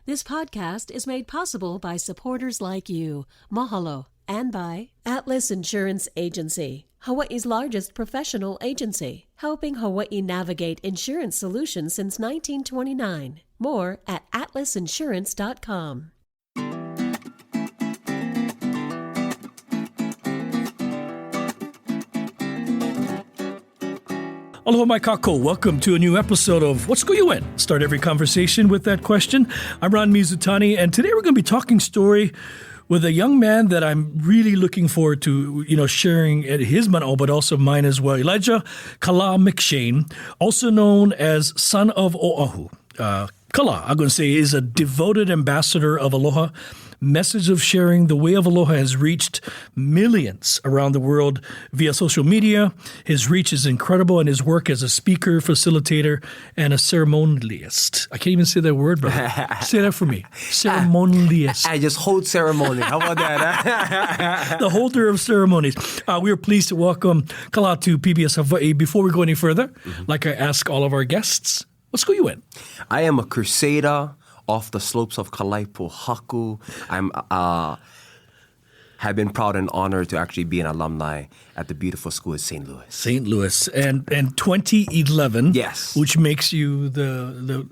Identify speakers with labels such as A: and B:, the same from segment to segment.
A: This podcast is made possible by supporters like you. Mahalo. And by Atlas Insurance Agency, Hawaii's largest professional agency, helping Hawaii navigate insurance solutions since 1929. More at atlasinsurance.com.
B: Aloha mai kako. Welcome to a new episode of What's Go You In? Start every conversation with that question. I'm Ron Mizutani, and today we're going to be talking story with a young man that I'm really looking forward to, sharing his mana'o, but also mine as well. Elijah Kalā McShane, also known as Son of Oahu. Kalā, I'm going to say, is a devoted ambassador of Aloha. Message of sharing the way of Aloha has reached millions around the world via social media. His reach is incredible, and his work as a speaker, facilitator, and a ceremonialist. I can't even say that word, but say that for me. Ceremonialist.
C: I just hold ceremony. How about that?
B: The holder of ceremonies. We are pleased to welcome Kalā to PBS Hawaii. Before we go any further, like I ask all of our guests, what's go you in?
C: I am a crusader off the slopes of Kalaipohaku. I'm have been proud and honored to actually be an alumni at the beautiful school of St. Louis.
B: St. Louis. And 2011,
C: yes,
B: which makes you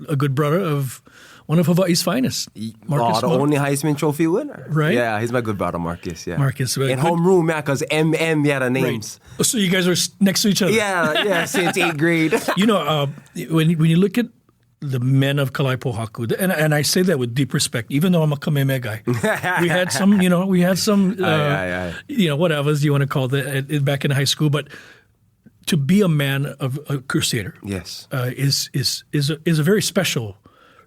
B: a good brother of one of Hawaii's finest.
C: Marcus, the only Heisman Trophy winner.
B: Right?
C: Yeah, he's my good brother, Marcus. Yeah.
B: Marcus.
C: In homeroom, yeah, because the names.
B: Right. So you guys are next to each other.
C: Yeah, since 8th grade.
B: When you look at the men of Kalaipohaku, and I say that with deep respect, even though I'm a Kameme guy. We had some, whatever you want to call it, back in high school. But to be a man of a crusader,
C: yes,
B: is a very special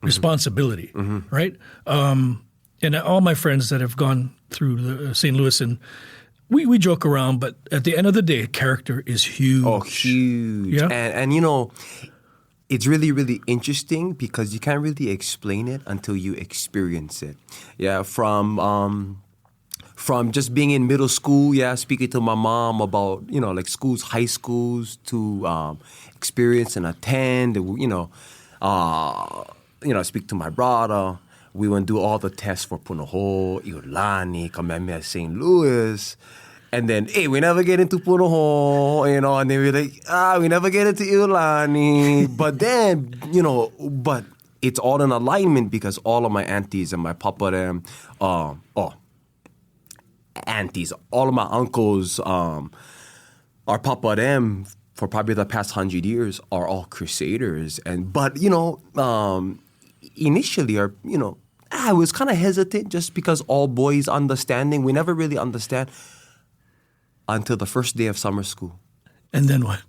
B: responsibility, right? And all my friends that have gone through the St. Louis, and we joke around, but at the end of the day, character is huge.
C: Oh, huge.
B: Yeah?
C: And it's really, really interesting because you can't really explain it until you experience it. Yeah, from just being in middle school, speaking to my mom about, schools, high schools, to experience and attend, speak to my brother. We went do all the tests for Punahou, Iolani, Kameme, St. Louis. And then, we never get into Punahou, and then we're like, we never get into Iolani. But then, but it's all in alignment because all of my aunties and my papa them, aunties, all of my uncles, our papa them, for probably the past 100 years, are all crusaders. But initially, I was kind of hesitant just because all boys understanding. We never really understand until the first day of summer school.
B: And then what?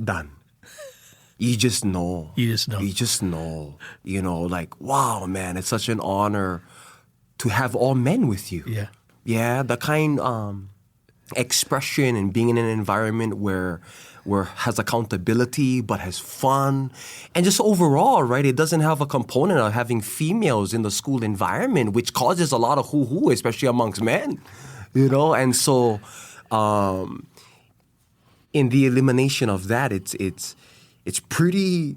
C: Done. You just know. Wow, man, it's such an honor to have all men with you.
B: Yeah.
C: Yeah, the kind expression and being in an environment where has accountability but has fun. And just overall, right, it doesn't have a component of having females in the school environment, which causes a lot of hoo-hoo, especially amongst men. And so in the elimination of that, it's pretty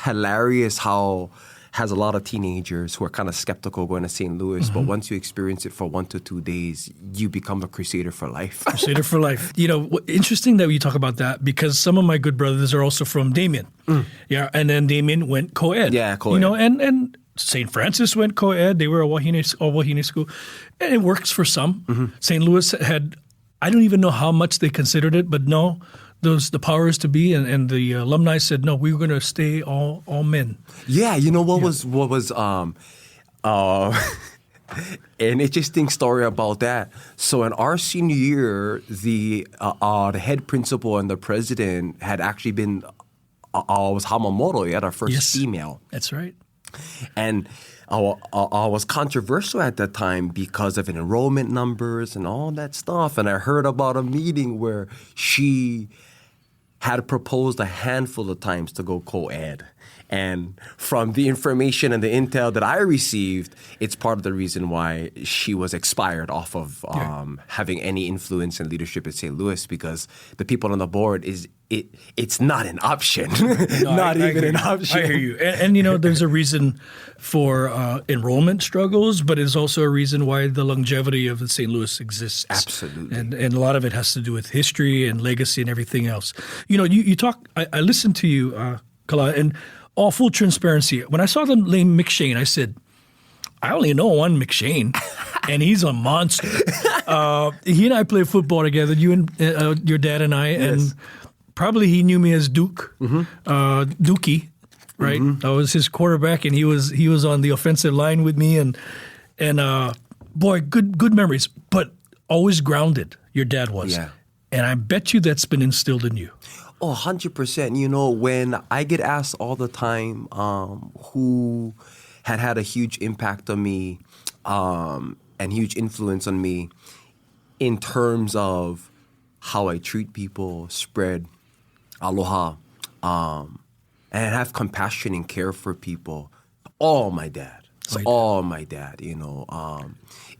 C: hilarious how has a lot of teenagers who are kind of skeptical going to St. Louis, but once you experience it for 1 to 2 days, you become a crusader for life.
B: Crusader for life. Interesting that we talk about that because some of my good brothers are also from Damien. Yeah, and then Damien went co-ed.
C: Yeah, co-ed.
B: And St. Francis went co-ed. They were a Wahine school. And it works for some. St. Louis had, I don't even know how much they considered it, but no, the powers to be and the alumni said, no, we were going to stay all men.
C: Yeah, what was an interesting story about that. So in our senior year, the head principal and the president had actually been was Hamamoto. He had our first female.
B: That's right.
C: And I was controversial at that time because of enrollment numbers and all that stuff. And I heard about a meeting where she had proposed a handful of times to go co-ed. And from the information and the intel that I received, it's part of the reason why she was expired off of having any influence and leadership at St. Louis, because the people on the board it's not an option. Not even an option.
B: I hear you. And there's a reason for enrollment struggles, but it's also a reason why the longevity of the St. Louis exists.
C: Absolutely.
B: And a lot of it has to do with history and legacy and everything else. You talk, I listened to you, Kalā, and all full transparency. When I saw the name McShane, I said, I only know one McShane, and he's a monster. He and I played football together, you and your dad and I, and probably he knew me as Duke, Dookie, right? I was his quarterback, and he was on the offensive line with me, and boy, good memories, but always grounded. Your dad was, and I bet you that's been instilled in you.
C: Oh, 100%. When I get asked all the time who had a huge impact on me and huge influence on me in terms of how I treat people, spread aloha, and have compassion and care for people, all my dad. It's all my dad,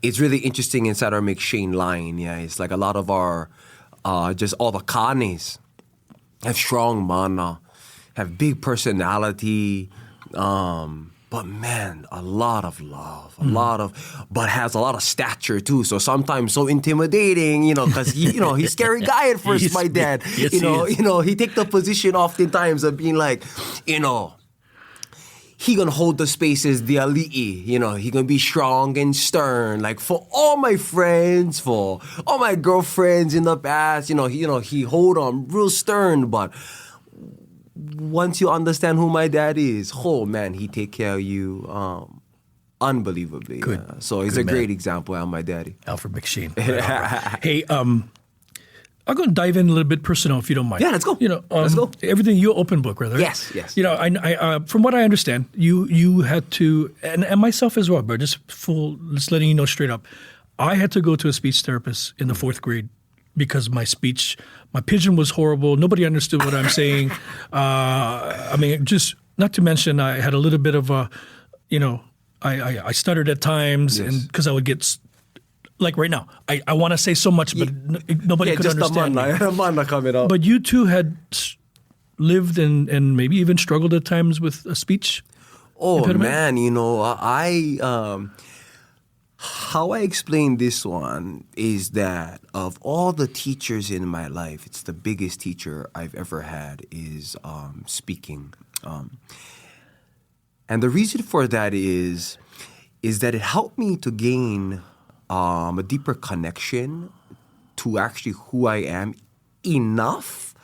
C: It's really interesting inside our McShane line. Yeah, it's like a lot of our, just all the kanes have strong mana, have big personality, but man, a lot of love, but has a lot of stature too. So sometimes so intimidating, because he's a scary guy at first. My dad,
B: yes,
C: he take the position oftentimes of being like, he gonna hold the spaces, the ali'i, he gonna be strong and stern. Like for all my friends, for all my girlfriends in the past, he hold on real stern. But once you understand who my dad is, oh man, he take care of you unbelievably.
B: Good.
C: So he's a great example of my daddy.
B: Alfred McShane. Right. Hey, I'm going to dive in a little bit personal, if you don't mind.
C: Yeah, let's go. Let's go.
B: Everything, you're open book, rather.
C: Yes.
B: I from what I understand, you had to, and myself as well, bro, just letting you know straight up, I had to go to a speech therapist in the 4th grade because my pigeon was horrible. Nobody understood what I'm saying. Just not to mention, I had a little bit of a, I stuttered at times, and because I would get. Like right now, I want to say so much, but nobody could understand me.
C: Coming up.
B: But you two had lived and maybe even struggled at times with a speech impediment?
C: Man, how I explain this one is that of all the teachers in my life, it's the biggest teacher I've ever had is speaking. And the reason for that is that it helped me to gain a deeper connection to actually who I am enough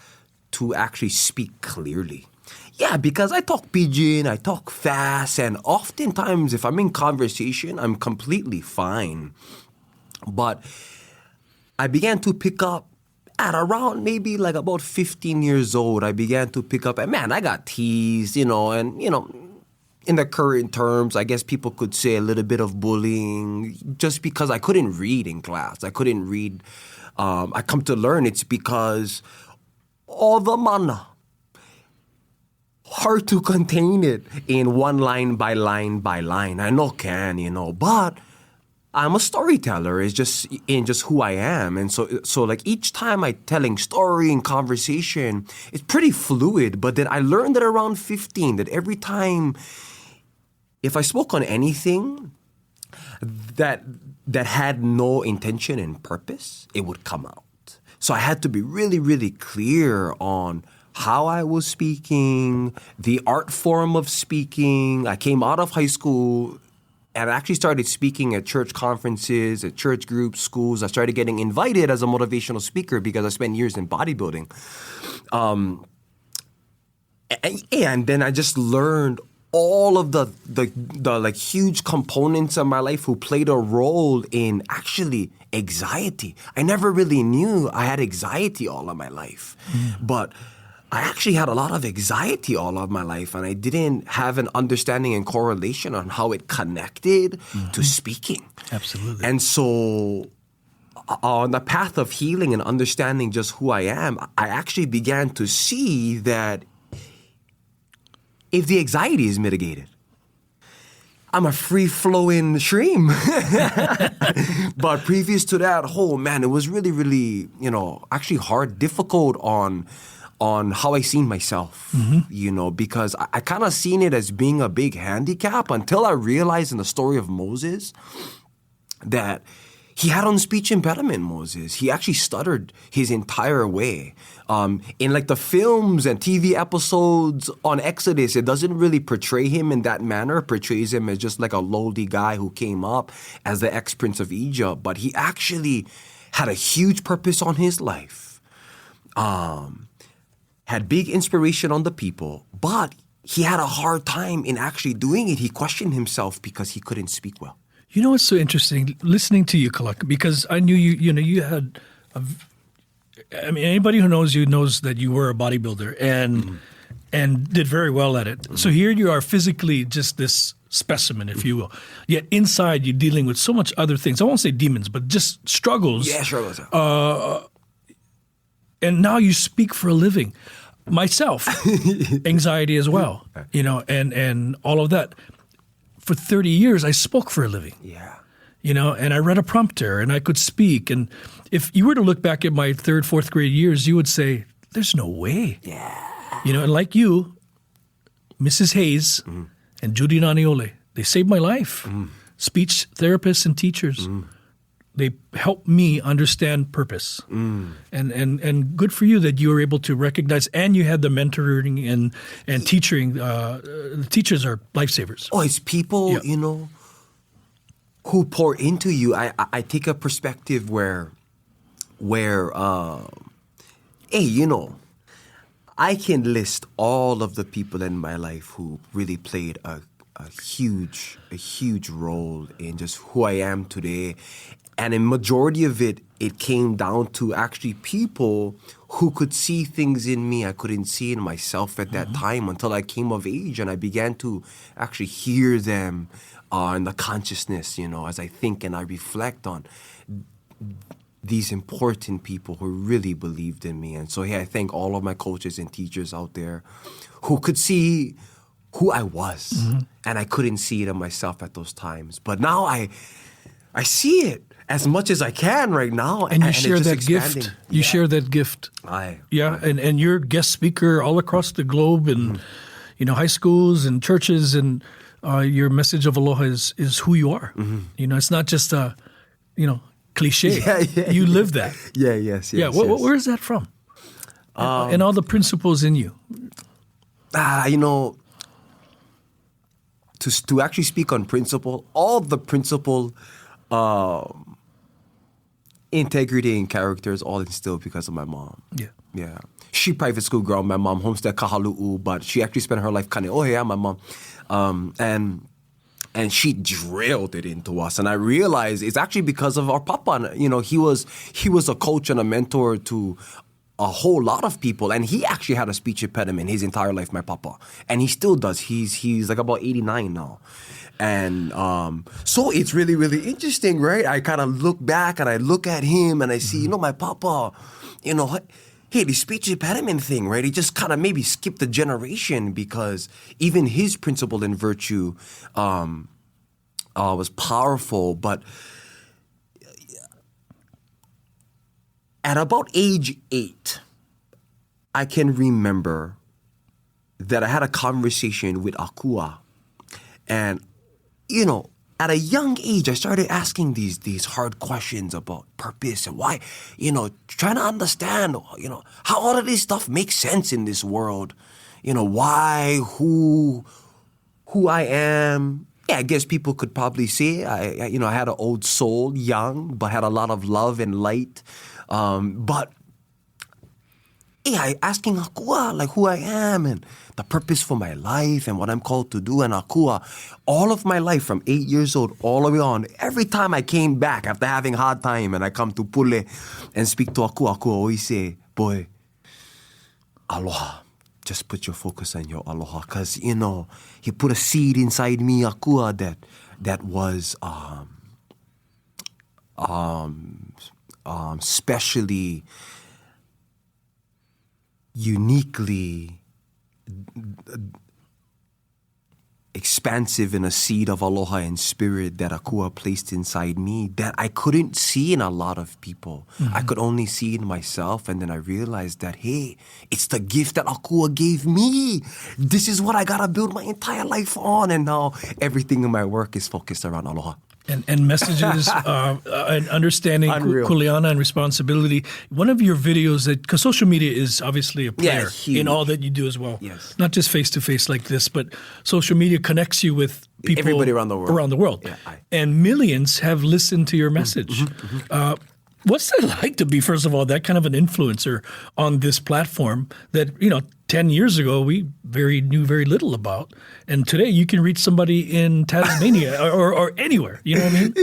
C: to actually speak clearly. Yeah, because I talk pidgin, I talk fast, and oftentimes if I'm in conversation, I'm completely fine. But I began to pick up at around maybe like about 15 years old, I began to pick up, and man, I got teased, in the current terms, I guess people could say a little bit of bullying just because I couldn't read in class. I couldn't read. I come to learn it's because all the mana, hard to contain it in one line by line by line. I know but I'm a storyteller. It's just who I am. And so like each time I telling story and conversation, it's pretty fluid. But then I learned at around 15 that every time if I spoke on anything that had no intention and purpose, it would come out. So I had to be really, really clear on how I was speaking, the art form of speaking. I came out of high school and I actually started speaking at church conferences, at church groups, schools. I started getting invited as a motivational speaker because I spent years in bodybuilding. And then I just learned all of the like huge components of my life who played a role in actually anxiety. I never really knew I had anxiety all of my life, but I actually had a lot of anxiety all of my life, and I didn't have an understanding and correlation on how it connected to speaking.
B: Absolutely.
C: And so on the path of healing and understanding just who I am, I actually began to see that if the anxiety is mitigated. I'm a free-flowing stream. But previous to that, oh man, it was really, really, actually hard, difficult on how I seen myself, because I kind of seen it as being a big handicap until I realized in the story of Moses that he had on speech impediment, Moses. He actually stuttered his entire way. In like the films and TV episodes on Exodus, it doesn't really portray him in that manner. It portrays him as just like a lowly guy who came up as the ex-prince of Egypt. But he actually had a huge purpose on his life. Had big inspiration on the people, but he had a hard time in actually doing it. He questioned himself because he couldn't speak well.
B: You know what's so interesting? Listening to you, Kalā, because I knew you had anybody who knows you knows that you were a bodybuilder and did very well at it. So here you are physically just this specimen, if you will. Yet inside you're dealing with so much other things. I won't say demons, but just struggles.
C: Yeah, struggles.
B: And now you speak for a living. Myself, anxiety as well, and all of that. For 30 years, I spoke for a living.
C: Yeah.
B: And I read a prompter and I could speak. And if you were to look back at my 3rd, 4th grade years, you would say, there's no way.
C: Yeah.
B: And like you, Mrs. Hayes and Judy Naniole, they saved my life. Speech therapists and teachers. They helped me understand purpose. And good for you that you were able to recognize, and you had the mentoring and teaching. The teachers are lifesavers.
C: Oh, it's people, who pour into you. I take a perspective where I can list all of the people in my life who really played a huge role in just who I am today. And a majority of it came down to actually people who could see things in me I couldn't see in myself at that time until I came of age and I began to actually hear them in the consciousness, as I think and I reflect on these important people who really believed in me. And so, I thank all of my coaches and teachers out there who could see who I was and I couldn't see it in myself at those times. But now I see it as much as I can right now.
B: And you share that gift. You share that gift. And you're a guest speaker all across the globe and, high schools and churches, and your message of aloha is who you are. It's not just a, cliche. You live that.
C: Yes.
B: Where is that from? And all the principles in you.
C: To actually speak on principle, all the principle, integrity and character is all instilled because of my mom. Yeah. She private school girl, my mom homestead Kahalu'u, but she actually spent her life Kane'ohea, my mom. And she drilled it into us. And I realized it's actually because of our papa. He was a coach and a mentor to a whole lot of people. And he actually had a speech impediment his entire life, my papa. And he still does. He's like about 89 now. And so it's really, really interesting, right? I kind of look back and I look at him and I see, my papa, hey, the speech impediment thing, right? He just kind of maybe skipped a generation because even his principle and virtue was powerful. But at about age 8, I can remember that I had a conversation with Akua. And at a young age, I started asking these hard questions about purpose and why, trying to understand, how all of this stuff makes sense in this world. Why, who I am. Yeah, I guess people could probably say I had an old soul, young, but had a lot of love and light. But I asking Akua, like, who I am and the purpose for my life and what I'm called to do. And Akua, all of my life from 8 years old all the way on, every time I came back after having a hard time and I come to Pule and speak to Akua always say, boy, aloha. Just put your focus on your aloha. Because, he put a seed inside me, Akua, that was specially, uniquely expansive and a seed of aloha and spirit that Akua placed inside me that I couldn't see in a lot of people. I could only see in myself. And then I realized that, hey, it's the gift that Akua gave me. This is what I got to build my entire life on. And now everything in my work is focused around aloha.
B: And messages and understanding
C: Unreal.
B: kuleana and responsibility. One of your videos, because social media is obviously a player
C: huge.
B: in all that you do as well.
C: Yes.
B: Not just face-to-face like this, but social media connects you with people.
C: Everybody around the world. Yeah,
B: and millions have listened to your message. What's it like to be, first of all, that kind of an influencer on this platform that, 10 years ago we knew very little about, and today you can reach somebody in Tasmania or anywhere. You know what I mean?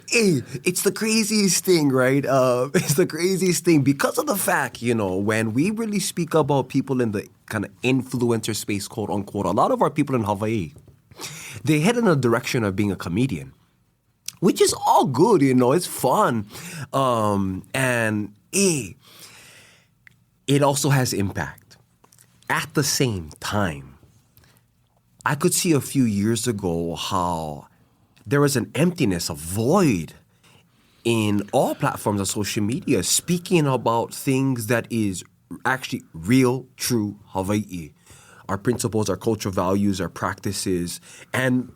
C: Hey, it's the craziest thing, right? It's the craziest thing because of the fact, when we really speak about people in the kind of influencer space, quote unquote, a lot of our people in Hawaii, they head in a direction of being a comedian. Which is all good, it's fun. And it also has impact. At the same time, I could see a few years ago how there was an emptiness, a void in all platforms of social media speaking about things that is actually real, true Hawaii. Our principles, our cultural values, our practices, and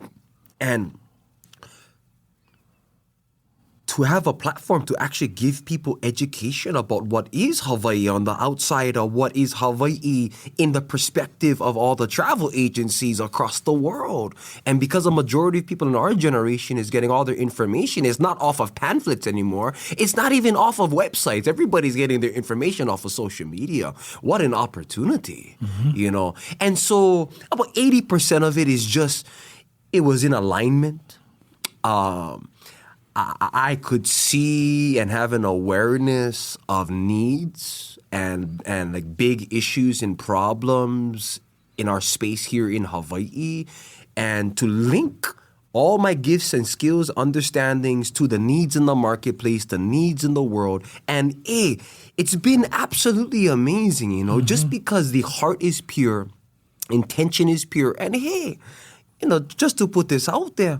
C: to have a platform to actually give people education about what is Hawaii on the outside or what is Hawaii in the perspective of all the travel agencies across the world. And because a majority of people in our generation is getting all their information, it's not off of pamphlets anymore. It's not even off of websites. Everybody's getting their information off of social media. What an opportunity, And so about 80% of it is just, it was in alignment. I could see and have an awareness of needs and like big issues and problems in our space here in Hawaii, and to link all my gifts and skills, understandings to the needs in the marketplace, the needs in the world. And it's been absolutely amazing, just because the heart is pure, intention is pure. And just to put this out there,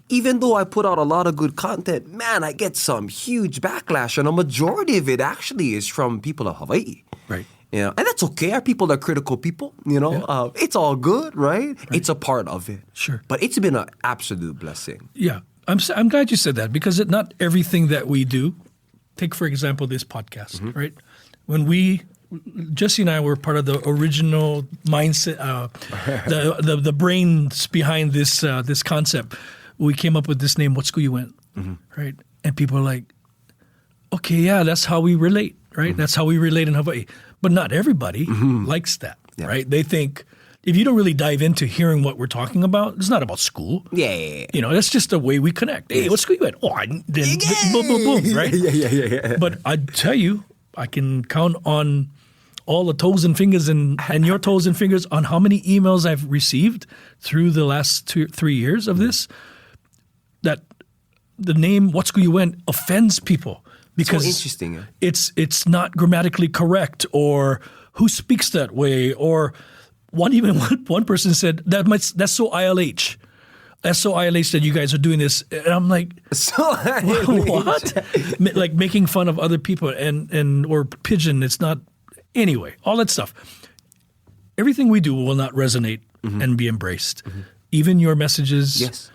C: even though I put out a lot of good content, man, I get some huge backlash, and a majority of it actually is from people of Hawaii.
B: Right.
C: And that's okay. Our people are critical people,
B: Yeah.
C: It's all good, right? It's a part of it.
B: Sure.
C: But it's been an absolute blessing.
B: Yeah. I'm glad you said that, because not everything that we do, take for example this podcast, right? When Jesse and I were part of the original mindset, the brains behind this concept. We came up with this name, What School You Went, right? And people are like, okay, yeah, that's how we relate, right? That's how we relate in Hawaii. But not everybody likes that, right? They think, if you don't really dive into hearing what we're talking about, it's not about school.
C: Yeah.
B: That's just the way we connect. Hey, what school you went? Oh, boom, boom, boom, right?
C: Yeah.
B: But I tell you, I can count on all the toes and fingers and your toes and fingers on how many emails I've received through the last 3 years of this, that the name What School You Went offends people because
C: so interesting. Yeah.
B: It's not grammatically correct, or who speaks that way, or one person said that's so ILH. That's so ILH that you guys are doing this. And I'm like,
C: So
B: what? Like making fun of other people and or pigeon. It's not. Anyway, all that stuff. Everything we do will not resonate and be embraced. Even your messages,
C: Yes.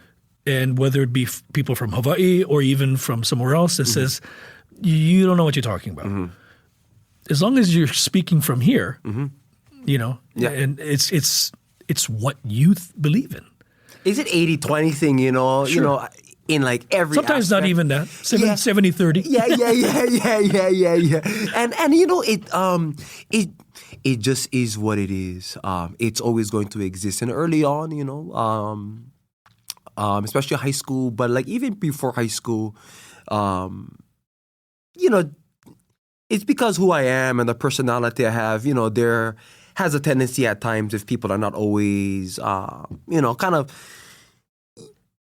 B: And whether it be people from Hawaii or even from somewhere else that says, you don't know what you're talking about. As long as you're speaking from here,
C: Yeah.
B: and it's what you believe in.
C: Is it 80-20 thing,
B: Sure.
C: in like every
B: Sometimes not
C: aspect?
B: even that. 70-30.
C: Yeah. And it just is what it is. It's always going to exist. And early on, especially high school, but like even before high school, it's because who I am and the personality I have, there has a tendency at times, if people are not always, kind of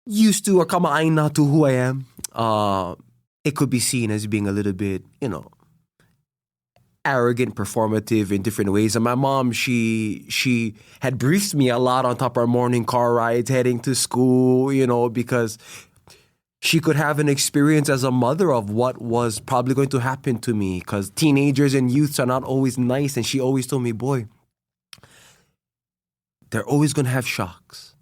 C: used to or kama'aina to who I am, it could be seen as being a little bit, arrogant, performative in different ways. And my mom, she had briefed me a lot on top of our morning car rides heading to school, you know, because she could have an experience as a mother of what was probably going to happen to me, because teenagers and youths are not always nice. And she always told me, boy, they're always going to have shocks,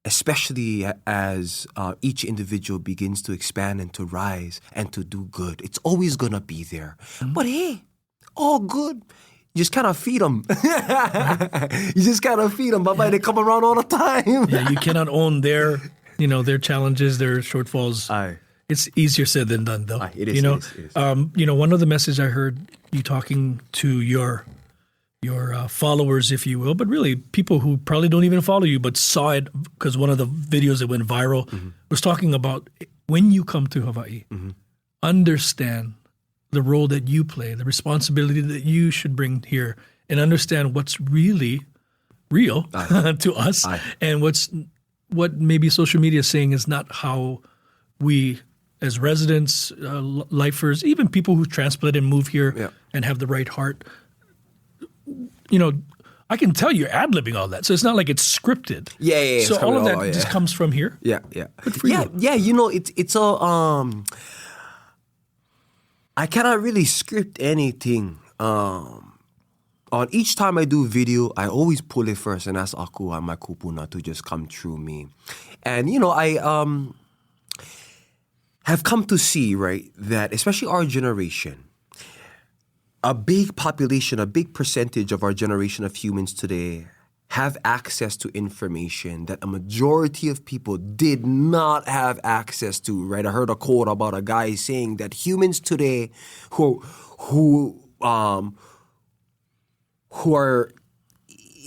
C: especially as each individual begins to expand and to rise and to do good. It's always going to be there. But hey, all good. You just kind of feed them. You just kind of feed them. Bye-bye, they come around all the time.
B: Yeah, you cannot own their challenges, their shortfalls.
C: Aye.
B: It's easier said than done, though.
C: Aye, it is.
B: You know,
C: it is.
B: One of the messages I heard you talking to your followers, if you will, but really people who probably don't even follow you, but saw it because one of the videos that went viral was talking about when you come to Hawaii, understand the role that you play, the responsibility that you should bring here, and understand what's really real to us, and what maybe social media is saying is not how we as residents, lifers, even people who transplant and move here and have the right heart, you know, I can tell you're ad-libbing all that. So it's not like it's scripted.
C: Yeah.
B: So all of that just comes from here?
C: Yeah.
B: Good for you.
C: Yeah, you know, it's a... I cannot really script anything. On each time I do video, I always pull it first and ask Aku and my kupuna to just come through me. And, you know, I have come to see, right, that especially our generation, a big population, a big percentage of our generation of humans today have access to information that a majority of people did not have access to, right? I heard a quote about a guy saying that humans today who are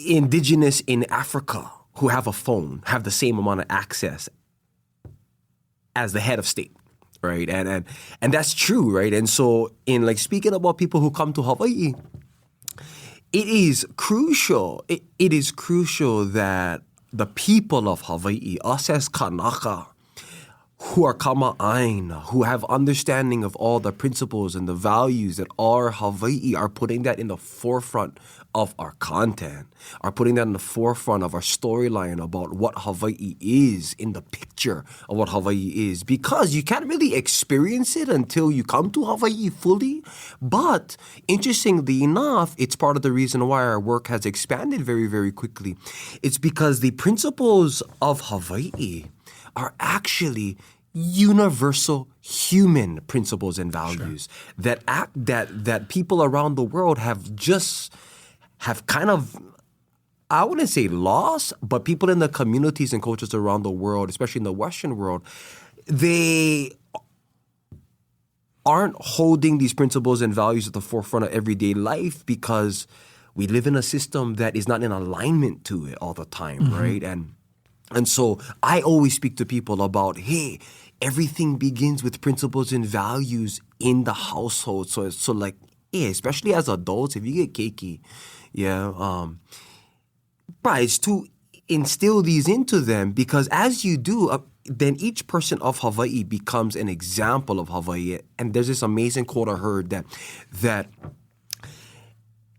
C: indigenous in Africa, who have a phone, have the same amount of access as the head of state, right? And that's true, right? And so in like speaking about people who come to Hawaii, it is crucial. It is crucial that the people of Hawaii, us as Kanaka, who are kama'aina, who have understanding of all the principles and the values that are Hawaii, are putting that in the forefront of our content, are putting that in the forefront of our storyline about what Hawaii is, in the picture of what Hawaii is. Because you can't really experience it until you come to Hawaii fully. But interestingly enough, it's part of the reason why our work has expanded very, very quickly. It's because the principles of Hawaii are actually universal human principles and values that people around the world have kind of, I wouldn't say lost, but people in the communities and cultures around the world, especially in the Western world, they aren't holding these principles and values at the forefront of everyday life because we live in a system that is not in alignment to it all the time, right? And so I always speak to people about, hey, everything begins with principles and values in the household. So like, yeah, especially as adults, if you get cakey, it's to instill these into them, because as you do, then each person of Hawaii becomes an example of Hawaii. And there's this amazing quote I heard that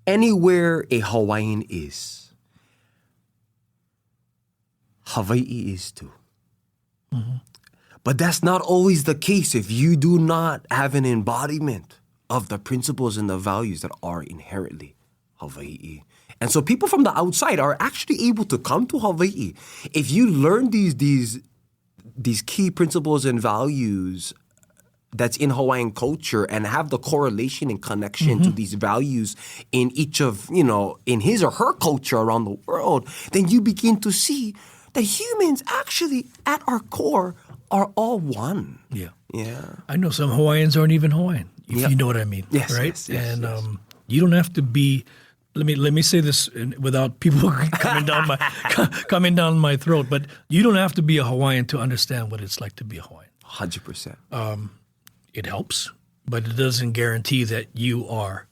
C: anywhere a Hawaiian is, Hawaii is too. But that's not always the case if you do not have an embodiment of the principles and the values that are inherently Hawaii. And so people from the outside are actually able to come to Hawaii. If you learn these key principles and values that's in Hawaiian culture and have the correlation and connection to these values in each of, in his or her culture around the world, then you begin to see that humans actually, at our core, are all one. Yeah.
B: I know some Hawaiians aren't even Hawaiian, if you know what I mean.
C: Yes,
B: right?
C: Yes,
B: and you don't have to be. Let me say this without people coming down my throat. But you don't have to be a Hawaiian to understand what it's like to be a Hawaiian.
C: 100%.
B: It helps, but it doesn't guarantee that you are,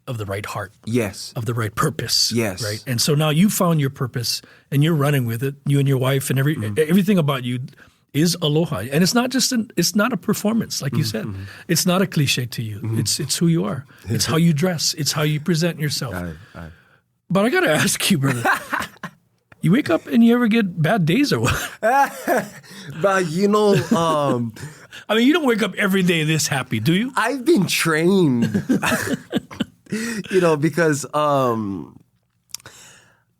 B: of the right heart.
C: Yes.
B: Of the right purpose.
C: Yes.
B: Right. And so now you found your purpose and you're running with it. You and your wife and everything about you is aloha. And it's not just it's not a performance, like you said. It's not a cliche to you. It's who you are. It's how you dress. It's how you present yourself. But I got to ask you, brother, you wake up and you ever get bad days or what?
C: But you know,
B: I mean, you don't wake up every day this happy, do you?
C: I've been trained, you know, because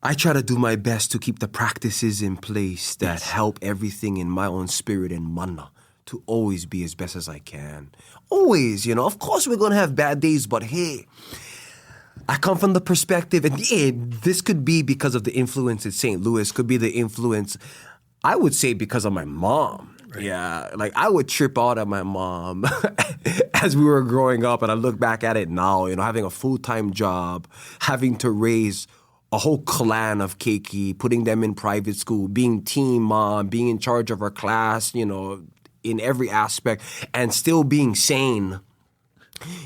C: I try to do my best to keep the practices in place that help everything in my own spirit and mana to always be as best as I can. Always, you know. Of course, we're going to have bad days, but hey, I come from the perspective, and this could be because of the influence in St. Louis, could be the influence, I would say, because of my mom. Right. Yeah, like I would trip out at my mom as we were growing up, and I look back at it now, you know, having a full-time job, having to raise a whole clan of keiki, putting them in private school, being team mom, being in charge of our class, you know, in every aspect, and still being sane.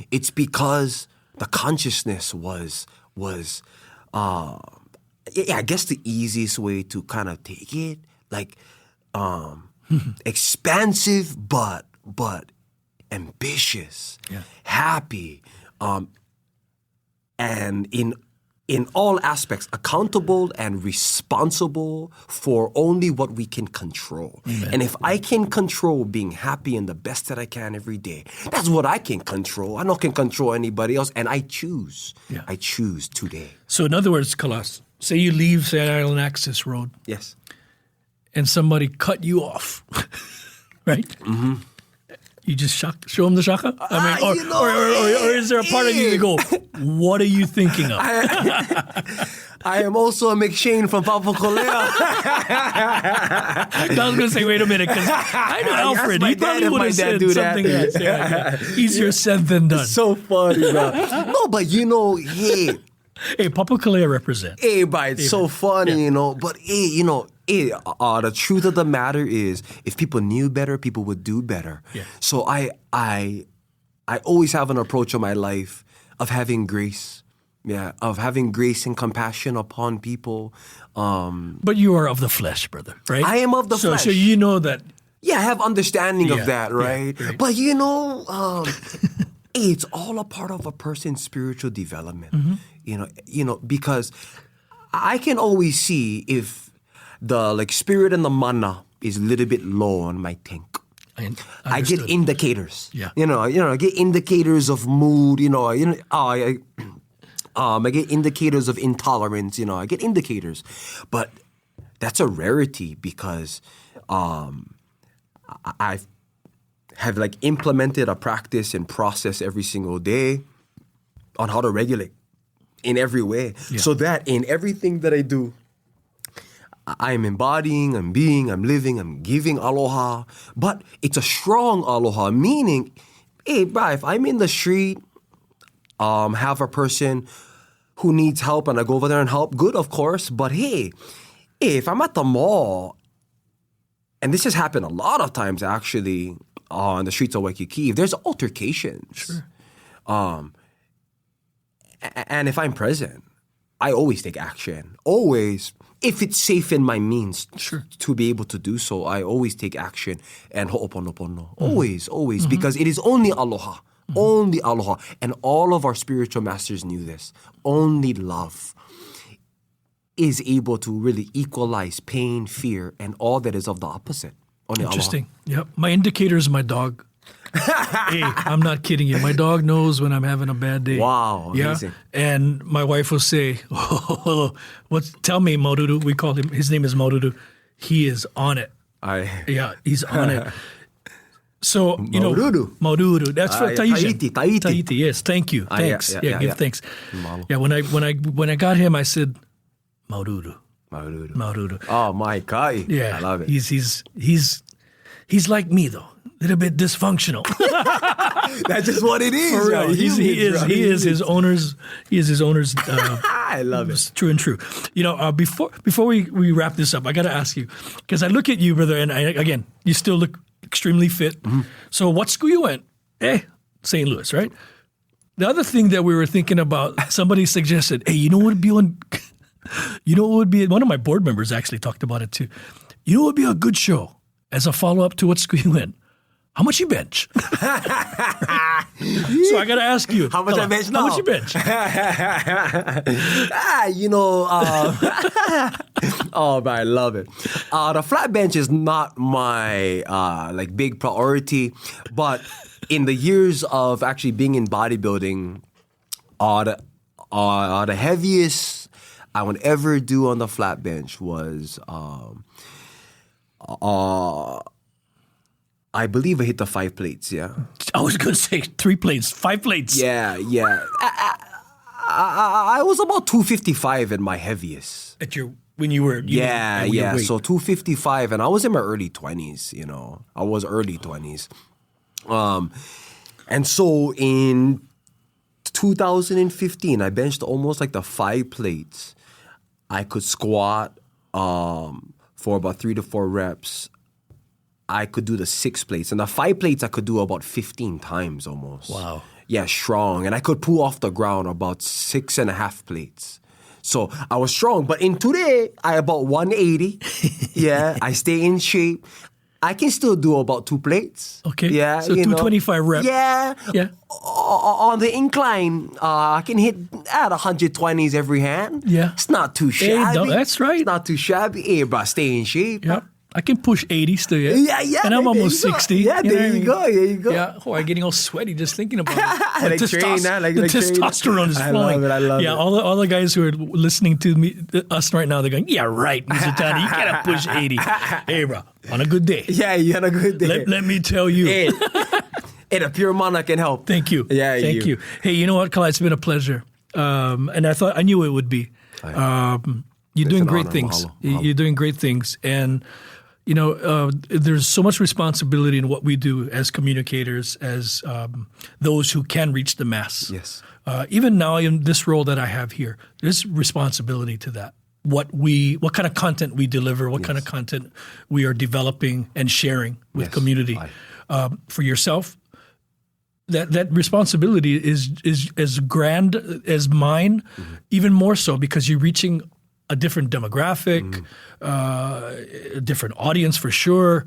C: It's because the consciousness was I guess the easiest way to kind of take it, like expansive but ambitious, happy, and in all aspects, accountable and responsible for only what we can control. Amen. And if I can control being happy and the best that I can every day, that's what I can control. I don't can control anybody else, and I choose. Yeah. I choose today.
B: So in other words, Kalā, say you leave Sad Island Access Road.
C: Yes.
B: And somebody cut you off, right? Mm-hmm. You just show them the shaka? I mean, or is there a part of you that go, what are you thinking of?
C: I am also a McShane from Papakolea.
B: I was going to say, wait a minute, because I know Alfred. He probably would have said something else. Yeah. Easier said than done.
C: So funny, bro. No, but you know, hey.
B: Hey, Papakolea represent.
C: Hey, but it's so funny, you know. But hey, you know, the truth of the matter is, if people knew better, people would do better. Yeah. So I always have an approach in my life of having grace. Yeah, of having grace and compassion upon people.
B: But you are of the flesh, brother, right?
C: I am of the flesh.
B: So you know that.
C: Yeah, I have understanding of that, right? Right? But you know, it's all a part of a person's spiritual development. Mm-hmm. You know, because I can always see if the spirit and the mana is a little bit low on my tank. I get indicators. Yeah. You know, I get indicators of mood. I get indicators of intolerance. I get indicators, but that's a rarity because I have implemented a practice and process every single day on how to regulate in every way, so that in everything that I do, I'm embodying, I'm being, I'm living, I'm giving aloha. But it's a strong aloha, meaning, hey, bro, if I'm in the street, have a person who needs help and I go over there and help, good, of course. But hey, if I'm at the mall, and this has happened a lot of times actually on the streets of Waikiki, if there's altercations, sure. And if I'm present, I always take action. Always. If it's safe in my means to be able to do so, I always take action and ho'oponopono. Always, always. Mm-hmm. Because it is only aloha. Mm-hmm. Only aloha. And all of our spiritual masters knew this. Only love is able to really equalize pain, fear, and all that is of the opposite. Only
B: interesting. Aloha. Yep. My indicator is my dog. Hey, I'm not kidding you. My dog knows when I'm having a bad day.
C: Wow, amazing.
B: Yeah? And my wife will say, tell me, Maururu. We call him, his name is Maururu. He is on it. Yeah, he's on it. So, Maururu. That's for Tahitian. Tahiti, yes. Thank you. Thanks. Give thanks. Yeah, when I got him, I said, Maururu.
C: Oh, my God.
B: Yeah.
C: I love it.
B: He's like me, though. A little bit dysfunctional.
C: That's just what it is.
B: For real. He is his owner's.
C: I love it.
B: True and true. Before we wrap this up, I got to ask you, because I look at you, brother, and again, you still look extremely fit. Mm-hmm. So what school you went? St. Louis, right? The other thing that we were thinking about, somebody suggested, hey, you know what would be one of my board members actually talked about it too. You know what would be a good show? as a follow-up to what school you went, how much you bench? So I got to ask you.
C: How much I bench now?
B: How much you bench?
C: Oh, but I love it. The flat bench is not my big priority, but in the years of actually being in bodybuilding, the heaviest I would ever do on the flat bench was I believe I hit the 5 plates, yeah.
B: I was going to say 3 plates, 5 plates.
C: Yeah. I was about 255 at my heaviest.
B: When you were
C: Yeah. So 255, and I was in my early 20s, I was early 20s. And so in 2015, I benched almost like the 5 plates. I could squat for about 3 to 4 reps. I could do the 6 plates. And the 5 plates I could do about 15 times almost.
B: Wow.
C: Yeah, strong. And I could pull off the ground about 6.5 plates. So I was strong. But in today, I about 180. Yeah, I stay in shape. I can still do about 2 plates.
B: Okay.
C: Yeah.
B: So 225 reps.
C: Yeah.
B: Yeah.
C: On the incline, I can hit at 120s every hand.
B: Yeah.
C: It's not too shabby.
B: No, that's right.
C: It's not too shabby. Hey, bro, stay in shape.
B: Yeah. I can push 80 still, yeah.
C: Yeah.
B: And I'm almost 60.
C: Yeah, there you go.
B: Yeah. Oh, I'm getting all sweaty just thinking about it.
C: Like train,
B: the testosterone is flowing.
C: I love it.
B: Yeah, all the guys who are listening to us right now, they're going, yeah, right, Mizutani, you gotta push 80. Hey, bro, on a good day.
C: Yeah, you had a good day.
B: Let me tell you.
C: Hey, the pure mana can help.
B: Thank you.
C: Yeah,
B: Thank you. Hey, you know what, Kalā? It's been a pleasure. And I knew it would be. You're doing great things.
C: Mahalo.
B: You're doing great things. And there's so much responsibility in what we do as communicators, as those who can reach the mass.
C: Yes.
B: Even now in this role that I have here, there's responsibility to that. What kind of content we deliver, what kind of content we are developing and sharing with community. For yourself, that responsibility is as grand as mine, even more so because you're reaching a different demographic, a different audience for sure,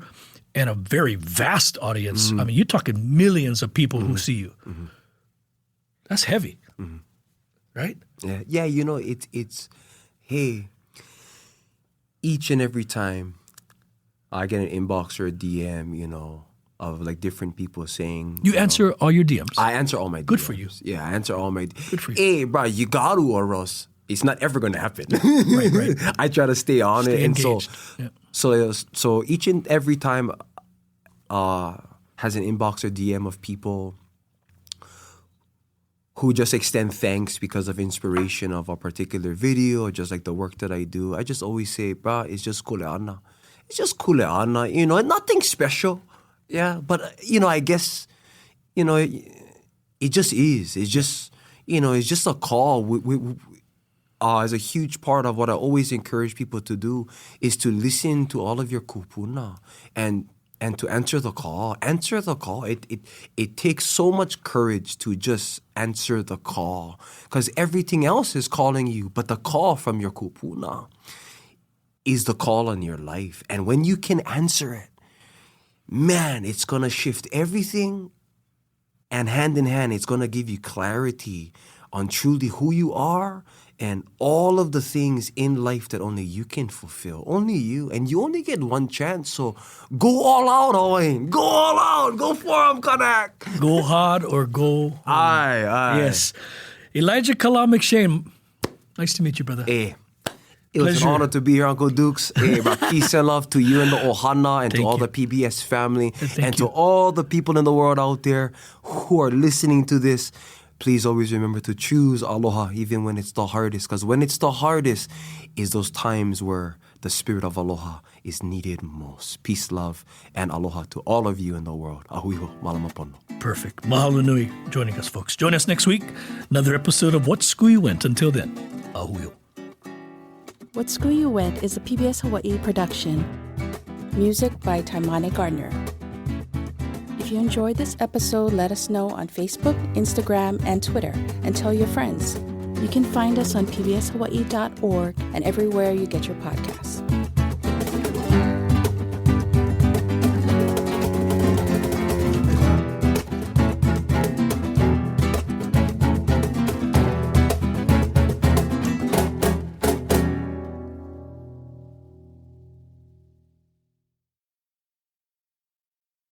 B: and a very vast audience. I mean, you're talking millions of people who see you. That's heavy, right?
C: Yeah. It's hey, each and every time I get an inbox or a DM, of like different people saying...
B: You answer all your DMs?
C: I answer all my DMs.
B: Good for you.
C: Yeah, I answer all my DMs.
B: Good for you.
C: Hey, bro, you got to or else it's not ever going to happen.
B: Right.
C: I try to stay on it.
B: Engaged.
C: And so each and every time has an inbox or DM of people who just extend thanks because of inspiration of a particular video or just like the work that I do. I just always say, bro, it's just kuleana. It's just kuleana, nothing special. Yeah, but, I guess, it just is. It's just, it's just a call. As a huge part of what I always encourage people to do is to listen to all of your kupuna and to answer the call. Answer the call. It takes so much courage to just answer the call because everything else is calling you, but the call from your kupuna is the call on your life. And when you can answer it, man, it's going to shift everything. And hand in hand, it's going to give you clarity on truly who you are and all of the things in life that only you can fulfill. Only you. And you only get one chance. So go all out, Owen. Go all out. Go for him, Kanak.
B: Go hard or go home.
C: Aye.
B: Yes. Elijah Kalā McShane. Nice to meet you, brother.
C: Hey. It was an honor to be here, Uncle Dukes. Hey, peace and love to you and the Ohana and to all the PBS family and to all the people in the world out there who are listening to this. Please always remember to choose Aloha even when it's the hardest, because when it's the hardest is those times where the spirit of Aloha is needed most. Peace, love, and Aloha to all of you in the world. Ahuiho, malama pono.
B: Perfect. Mahalo nui joining us, folks. Join us next week. Another episode of What School You Went. Until then, ahuiho.
D: What School You Went is a PBS Hawaii production. Music by Taimane Gardner. If you enjoyed this episode, let us know on Facebook, Instagram, and Twitter, and tell your friends. You can find us on pbshawaii.org and everywhere you get your podcasts.